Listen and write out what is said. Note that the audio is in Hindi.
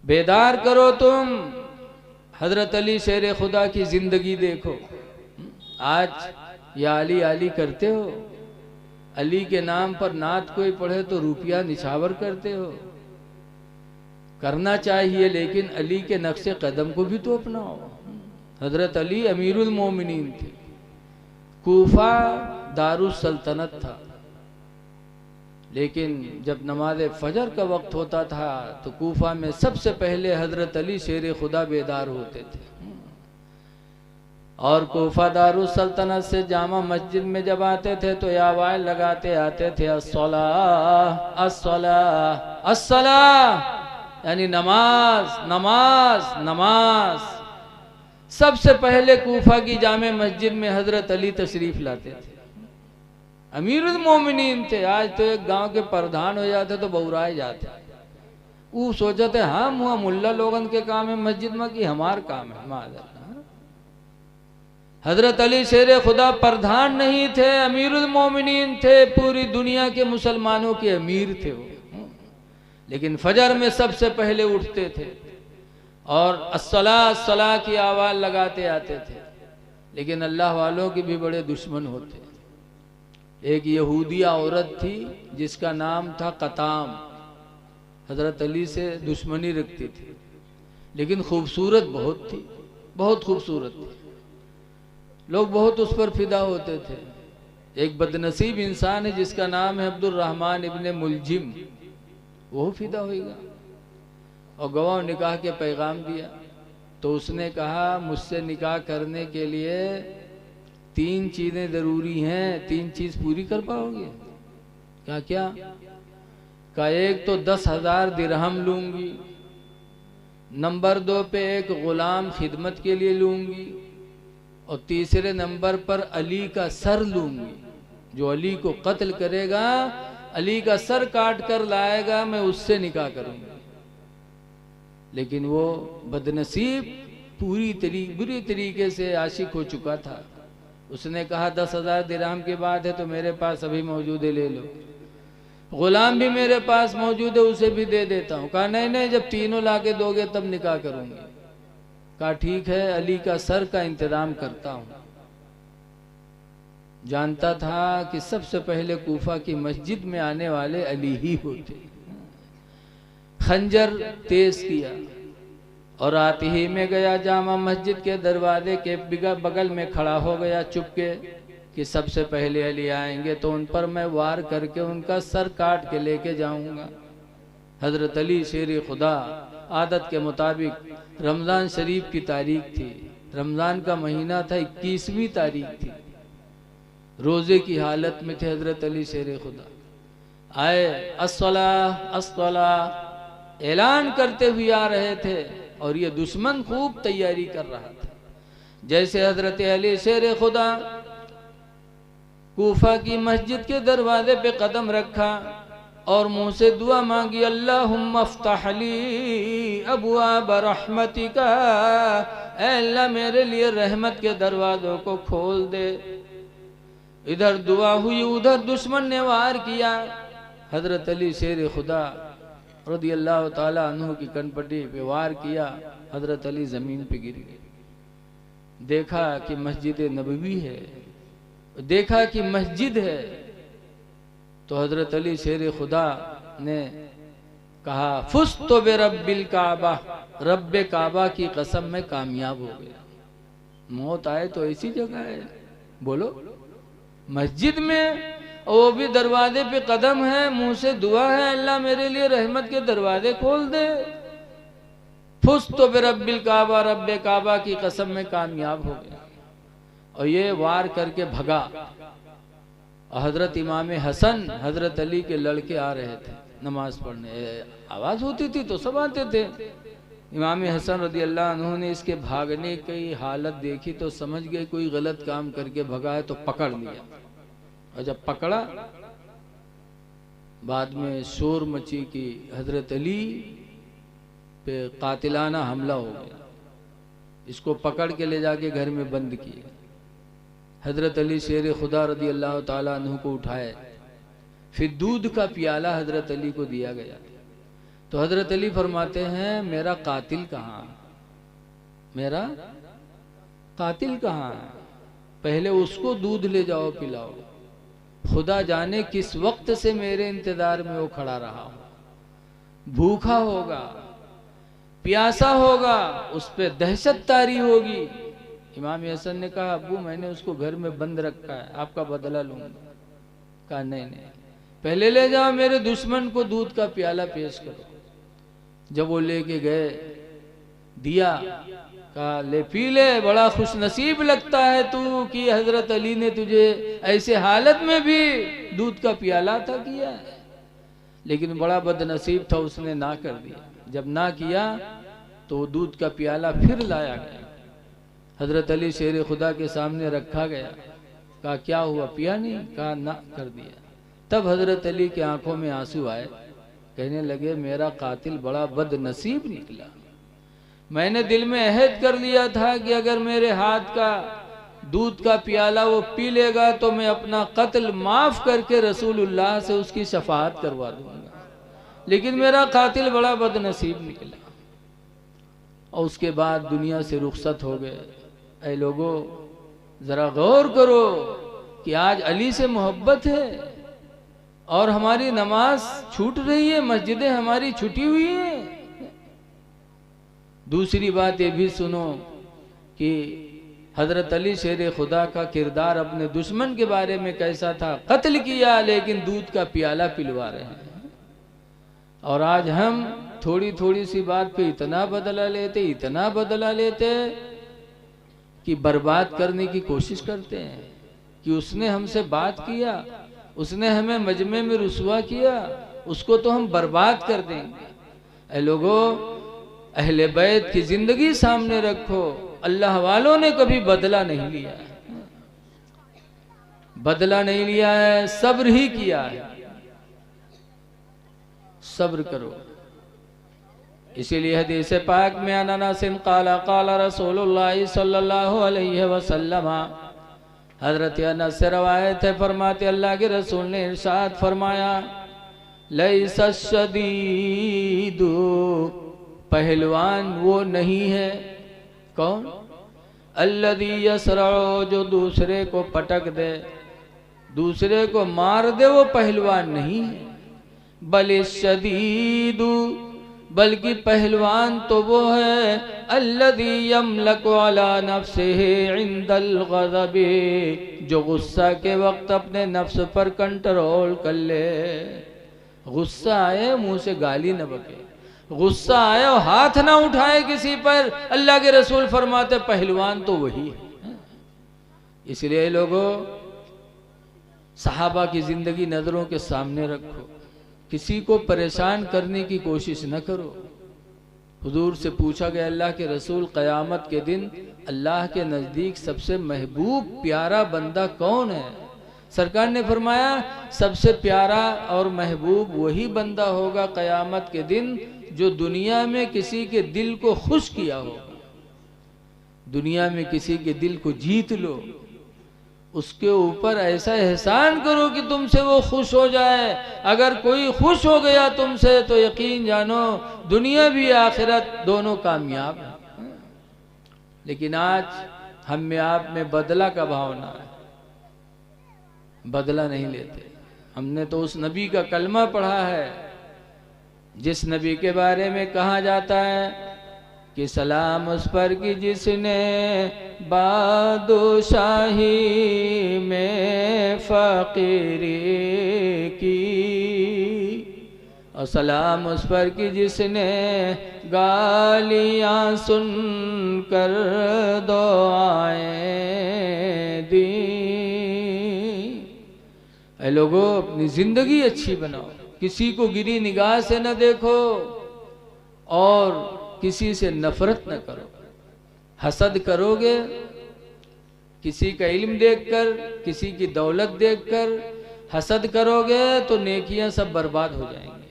बेदार करो तुम। हजरत अली शेर खुदा की जिंदगी देखो। आज या अली अली करते हो, अली के नाम पर नात कोई पढ़े तो रुपया निछावर करते हो। करना चाहिए, लेकिन अली के नक्शे कदम को भी तो अपनाओ। हजरत अली अमीरुल मोमिनीन थे। कूफा दारुस सल्तनत था, लेकिन जब नमाज फजर का वक्त होता था तो कूफा में सबसे पहले हजरत अली शेर खुदा बेदार होते थे। और कूफा दारुस सल्तनत से जामा मस्जिद में जब आते थे तो आवाज़ लगाते आते थे अस्सलाह अस्सलाह अस्सलाह, यानी नमाज नमाज नमाज। सबसे पहले कूफा की जामे मस्जिद में हजरत अली तशरीफ लाते थे। अमीरुल मोमिनीन थे। आज तो एक गांव के प्रधान हो जाते तो बहुराए जाते। वो सोचते हाँ मुआ मुल्ला लोगन के काम है मस्जिद में कि हमार काम है। माज़अल्लाह, हजरत अली शेर खुदा प्रधान नहीं थे, अमीरुल मोमिनीन थे। पूरी दुनिया के मुसलमानों के अमीर थे वो। लेकिन फजर में सबसे पहले उठते थे और अस्सलाह अस्सलाह की आवाज़ लगाते आते थे। लेकिन अल्लाह वालों के भी बड़े दुश्मन होते। एक यहूदिया औरत थी जिसका नाम था कताम। हजरत अली से दुश्मनी रखती थी, लेकिन खूबसूरत बहुत थी, बहुत खूबसूरत थी। लोग बहुत उस पर फिदा होते थे। एक बदनसीब इंसान है जिसका नाम है अब्दुल रहमान इब्ने मुलजिम, वो फिदा होगा। और गवाह निकाह के पैगाम दिया तो उसने कहा मुझसे निकाह करने के लिए 3 चीज़ें ज़रूरी हैं, 3 चीज़ पूरी कर पाओगे? क्या क्या? का एक तो 10,000 दिरहम लूँगी, नंबर 2 पे एक ग़ुलाम खिदमत के लिए लूँगी, और तीसरे नंबर पर अली का सर लूँगी। जो अली को कत्ल करेगा, अली का सर काट कर लाएगा, मैं उससे निकाह करूँगी। लेकिन वो बदनसीब बुरी तरीके से आशिक हो चुका था। उसने कहा 10,000 दिरहम की बात है तो मेरे पास अभी मौजूद है, ले लो। गुलाम भी मेरे पास मौजूद है, उसे भी दे देता हूँ। कहा नहीं नहीं, जब तीनों लाके दोगे तब निकाह करूँगी। कहा ठीक है, अली का सर का इंतजाम करता हूँ। जानता था कि सबसे पहले कूफा की मस्जिद में आने वाले अली ही होते। खंजर तेज किया और आते ही में गया जामा मस्जिद के दरवाजे के बगल में खड़ा हो गया चुपके कि सबसे पहले अली आएंगे तो उन पर मैं वार करके उनका सर काट के लेके जाऊंगा। हजरत अली शेर खुदा आदत के मुताबिक रमज़ान शरीफ की तारीख थी, रमज़ान का महीना था, 21वीं तारीख थी। रोज़े की हालत में थे हजरत अली शेर खुदा। आए अस्सलाह अस्सलाह ऐलान करते हुए आ रहे थे और ये दुश्मन खूब तैयारी कर रहा था। जैसे हजरत अली शेर खुदा कूफा की मस्जिद के दरवाजे पे कदम रखा और मुंह से दुआ मांगी, अल्लाहुम्मा अफ्तह ली अबवाब रहमतिका, ऐ अल्लाह मेरे लिए रहमत के दरवाजों को खोल दे। इधर दुआ हुई, उधर दुश्मन ने वार किया। हजरत अली शेर खुदा रज़ियल्लाहु ताला अन्हु की कनपट्टी पे वार किया। हजरत अली जमीन पे गिर गए। देखा कि मस्जिद नबवी है, देखा कि मस्जिद है, तो हजरत अली शेर खुदा ने कहा फुस्तु बिरब्बिल काबा, रब्बे काबा की कसम में कामयाब हो गया। मौत आए तो ऐसी जगह है, बोलो मस्जिद में, और वो भी दरवाजे पे कदम है, मुंह से दुआ है, अल्लाह मेरे लिए रहमत के दरवाजे खोल दे। फुस्तु बिरब्बिल काबा, रब्बे काबा की कसम में कामयाब हो गया। और ये वार करके भगा। हजरत इमाम हसन हजरत अली के लड़के आ रहे थे नमाज पढ़ने। आवाज होती थी तो सब आते थे। इमाम हसन रज़ियल्लाहु अन्हु ने इसके भागने की हालत देखी तो समझ गए कोई गलत काम करके भगा है, तो पकड़ लिया। और जब पकड़ा, बाद में शोर मची कि हजरत अली पे कातिलाना हमला हो गया। इसको पकड़ के ले जाके घर में बंद किया। हजरत अली शेर खुदा रज़ियल्लाहु ताला अन्हु को उठाए, फिर दूध का प्याला हजरत अली को दिया गया। तो हजरत अली फरमाते हैं मेरा कातिल कहाँ, मेरा कातिल कहाँ है, पहले उसको दूध ले जाओ पिलाओ, खुदा जाने किस वक्त से मेरे इंतजार में वो खड़ा रहा हो, भूखा होगा, प्यासा होगा, उस पर दहशत तारी होगी। इमाम हसन ने कहा अब्बू मैंने उसको घर में बंद रखा है, आपका बदला लूंगा। कहा नहीं नहीं, पहले ले जाओ मेरे दुश्मन को दूध का प्याला पेश करो। जब वो लेके गए दिया, कहा ले पी ले, बड़ा खुश नसीब लगता है तू कि हजरत अली ने तुझे ऐसे हालत में भी दूध का प्याला था किया है। लेकिन बड़ा बदनसीब था, उसने ना कर दिया। जब ना किया तो दूध का प्याला फिर लाया गया, हजरत अली शेर खुदा के सामने रखा गया। कहा क्या हुआ, पिया नहीं? कहा ना कर दिया। तब हजरत अली की आंखों में आंसू आए, कहने लगे मेरा कातिल बड़ा बदनसीब निकला। मैंने दिल में अहद कर लिया था कि अगर मेरे हाथ का दूध का प्याला वो पी लेगा तो मैं अपना कत्ल माफ करके रसूलुल्लाह से उसकी शफाअत करवा दूंगा, लेकिन मेरा कातिल बड़ा बदनसीब निकला। और उसके बाद दुनिया से रुखसत हो गए। ऐ लोगों जरा गौर करो कि आज अली से मोहब्बत है और हमारी नमाज छूट रही है, मस्जिदें हमारी छुटी हुई हैं। दूसरी बात ये भी सुनो कि हजरत अली शेर खुदा का किरदार अपने दुश्मन के बारे में कैसा था, कत्ल किया लेकिन दूध का प्याला पिलवा रहे हैं। और आज हम थोड़ी थोड़ी सी बात पे इतना बदला लेते, इतना बदला लेते कि बर्बाद करने की कोशिश करते हैं कि उसने हमसे बात किया, उसने हमें मजमे में रुसवा किया, उसको तो हम बर्बाद कर देंगे। ऐ लोगों अहले बैत की जिंदगी सामने रखो, अल्लाह वालों ने कभी बदला नहीं लिया है, बदला नहीं लिया है, सब्र ही किया है। सब्र करो। इसीलिए हदीस पाक में अनसिन काला काला रसूलुल्लाह सल्लल्लाहु अलैहि वसल्लम, हजरत अनस से रवायत है, फरमाते अल्लाह के रसूल ने इरशाद फरमाया लैसा शदीदु, पहलवान वो नहीं है। कौन? अल्लदी यसरउ, जो दूसरे को पटक दे, दूसरे को मार दे, वो पहलवान नहीं है। बल शदीदु, बल्कि पहलवान तो वो है अल्लदी यमलकु अला नफ्सिही इंदल गज़बी, जो गुस्सा के वक्त अपने नफ्स पर कंट्रोल कर ले। गुस्सा आए मुंह से गाली न बके, गुस्सा आए और हाथ ना उठाए किसी पर। अल्लाह के रसूल फरमाते पहलवान तो वही है। इसलिए लोगों सहाबा की जिंदगी नजरों के सामने रखो, किसी को परेशान करने की कोशिश न करो। हुजूर से पूछा गया अल्लाह के रसूल क़यामत के दिन अल्लाह के नज़दीक सबसे महबूब प्यारा बंदा कौन है? सरकार ने फरमाया सबसे प्यारा और महबूब वही बंदा होगा क़यामत के दिन जो दुनिया में किसी के दिल को खुश किया होगा। दुनिया में किसी के दिल को जीत लो, उसके ऊपर ऐसा एहसान करो कि तुमसे वो खुश हो जाए। अगर कोई खुश हो गया तुमसे तो यकीन जानो दुनिया भी आखिरत दोनों कामयाब है। लेकिन आज हम में आप में बदला का भावना है, बदला नहीं लेते। हमने तो उस नबी का कलमा पढ़ा है जिस नबी के बारे में कहा जाता है कि सलाम उस पर कि जिसने बादशाही में फकीरी की, और सलाम उस पर कि जिसने गालियां सुनकर दुआएं दी। ऐ लोगों अपनी जिंदगी अच्छी बनाओ, किसी को गिरी निगाह से न देखो और किसी से नफरत न करो। हसद करोगे किसी का इल्म देखकर, किसी की दौलत देखकर हसद करोगे तो नेकियां सब बर्बाद हो जाएंगी।